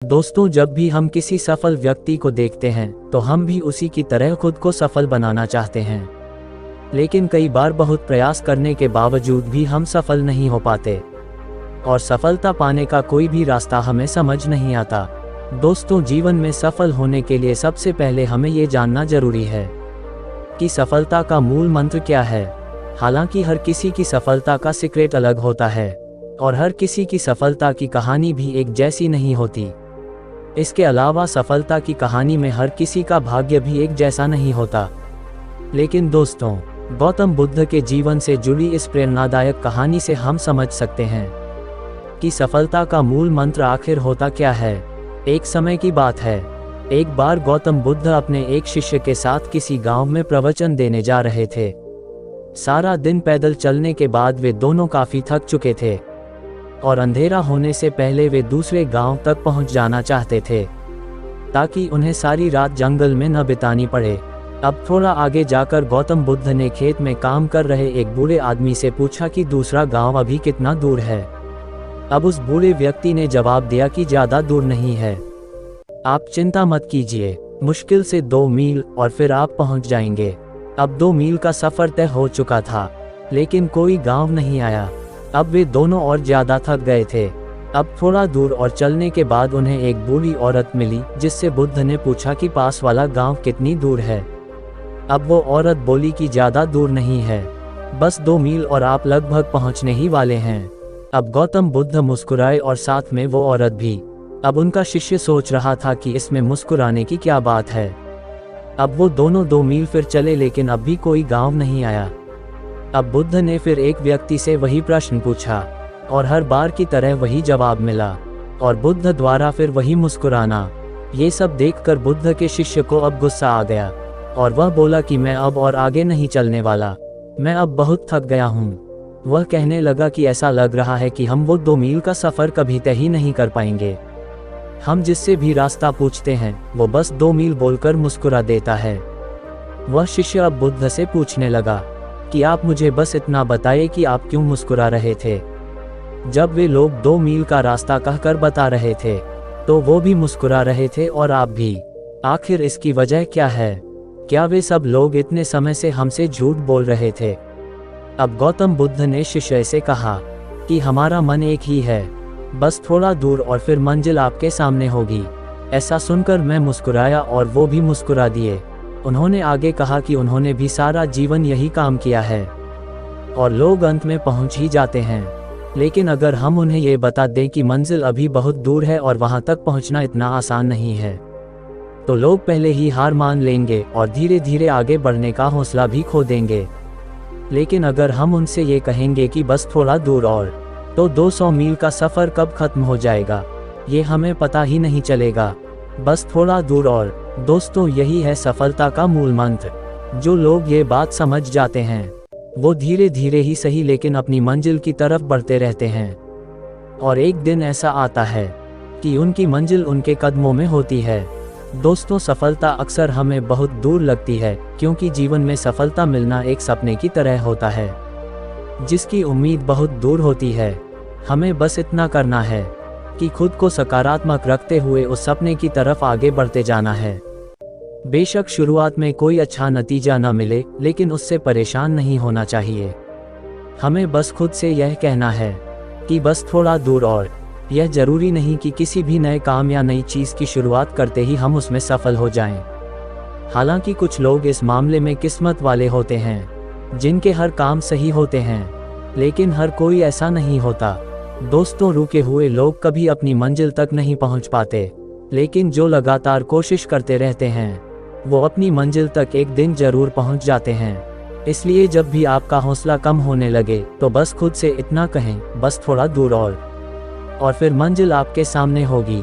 दोस्तों, जब भी हम किसी सफल व्यक्ति को देखते हैं तो हम भी उसी की तरह खुद को सफल बनाना चाहते हैं, लेकिन कई बार बहुत प्रयास करने के बावजूद भी हम सफल नहीं हो पाते और सफलता पाने का कोई भी रास्ता हमें समझ नहीं आता। दोस्तों, जीवन में सफल होने के लिए सबसे पहले हमें ये जानना जरूरी है कि सफलता का मूल मंत्र क्या है। हालांकि हर किसी की सफलता का सीक्रेट अलग होता है और हर किसी की सफलता की कहानी भी एक जैसी नहीं होती। इसके अलावा सफलता की कहानी में हर किसी का भाग्य भी एक जैसा नहीं होता। लेकिन दोस्तों, गौतम बुद्ध के जीवन से जुड़ी इस प्रेरणादायक कहानी से हम समझ सकते हैं कि सफलता का मूल मंत्र आखिर होता क्या है। एक समय की बात है, एक बार गौतम बुद्ध अपने एक शिष्य के साथ किसी गांव में प्रवचन देने जा रहे थे। सारा दिन पैदल चलने के बाद वे दोनों काफी थक चुके थे और अंधेरा होने से पहले वे दूसरे गांव तक पहुंच जाना चाहते थे ताकि उन्हें सारी रात जंगल में न बितानी पड़े। अब थोड़ा आगे जाकर गौतम बुद्ध ने खेत में काम कर रहे एक बूढ़े आदमी से पूछा कि दूसरा गांव अभी कितना दूर है। अब उस बूढ़े व्यक्ति ने जवाब दिया कि ज्यादा दूर नहीं है, आप चिंता मत कीजिए, मुश्किल से 2 मील और फिर आप पहुंच जाएंगे। अब 2 मील का सफर तय हो चुका था, लेकिन कोई गांव नहीं आया। अब वे दोनों और ज्यादा थक गए थे। अब थोड़ा दूर और चलने के बाद उन्हें एक बूढ़ी औरत मिली, जिससे बुद्ध ने पूछा कि पास वाला गांव कितनी दूर है। अब वो औरत बोली कि ज्यादा दूर नहीं है, बस 2 मील और आप लगभग पहुंचने ही वाले हैं। अब गौतम बुद्ध मुस्कुराए और साथ में वो औरत भी। अब उनका शिष्य सोच रहा था कि इसमें मुस्कुराने की क्या बात है। अब वो दोनों 2 मील फिर चले, लेकिन अब भी कोई गांव नहीं आया। अब बुद्ध ने फिर एक व्यक्ति से वही प्रश्न पूछा और हर बार की तरह वही जवाब मिला और बुद्ध द्वारा फिर वही मुस्कुराना। ये सब देखकर बुद्ध के शिष्य को अब गुस्सा आ गया और वह बोला कि मैं अब और आगे नहीं चलने वाला, मैं अब बहुत थक गया हूँ। वह कहने लगा कि ऐसा लग रहा है कि हम वो 2 मील का सफर कभी तय ही नहीं कर पाएंगे। हम जिससे भी रास्ता पूछते हैं वो बस 2 मील बोलकर मुस्कुरा देता है। वह शिष्य अब बुद्ध से पूछने लगा कि आप मुझे बस इतना बताइए कि आप क्यों मुस्कुरा रहे थे। जब वे लोग 2 मील का रास्ता कहकर बता रहे थे तो वो भी मुस्कुरा रहे थे और आप भी। आखिर इसकी वजह क्या है? क्या वे सब लोग इतने समय से हमसे झूठ बोल रहे थे? अब गौतम बुद्ध ने शिष्य से कहा कि हमारा मन एक ही है, बस थोड़ा दूर और फिर मंजिल आपके सामने होगी। ऐसा सुनकर मैं मुस्कुराया और वो भी मुस्कुरा दिए। उन्होंने आगे कहा कि उन्होंने भी सारा जीवन यही काम किया है और लोग अंत में पहुंच ही जाते हैं, लेकिन अगर हम उन्हें ये बता दें कि मंजिल अभी बहुत दूर है और वहां तक पहुंचना इतना आसान नहीं है, तो लोग पहले ही हार मान लेंगे और धीरे धीरे आगे बढ़ने का हौसला भी खो देंगे। लेकिन अगर हम उनसे ये कहेंगे कि बस थोड़ा दूर और, तो 200 मील का सफ़र कब खत्म हो जाएगा ये हमें पता ही नहीं चलेगा। बस थोड़ा दूर और। दोस्तों, यही है सफलता का मूल मंत्र। जो लोग ये बात समझ जाते हैं वो धीरे धीरे ही सही लेकिन अपनी मंजिल की तरफ बढ़ते रहते हैं और एक दिन ऐसा आता है कि उनकी मंजिल उनके कदमों में होती है। दोस्तों, सफलता अक्सर हमें बहुत दूर लगती है क्योंकि जीवन में सफलता मिलना एक सपने की तरह होता है जिसकी उम्मीद बहुत दूर होती है। हमें बस इतना करना है कि खुद को सकारात्मक रखते हुए उस सपने की तरफ आगे बढ़ते जाना है। बेशक शुरुआत में कोई अच्छा नतीजा न मिले, लेकिन उससे परेशान नहीं होना चाहिए। हमें बस खुद से यह कहना है कि बस थोड़ा दूर और। यह जरूरी नहीं कि किसी भी नए काम या नई चीज़ की शुरुआत करते ही हम उसमें सफल हो जाएं। हालांकि कुछ लोग इस मामले में किस्मत वाले होते हैं जिनके हर काम सही होते हैं, लेकिन हर कोई ऐसा नहीं होता। दोस्तों, रुके हुए लोग कभी अपनी मंजिल तक नहीं पहुंच पाते, लेकिन जो लगातार कोशिश करते रहते हैं वो अपनी मंजिल तक एक दिन जरूर पहुंच जाते हैं। इसलिए जब भी आपका हौसला कम होने लगे तो बस खुद से इतना कहें, बस थोड़ा दूर और फिर मंजिल आपके सामने होगी।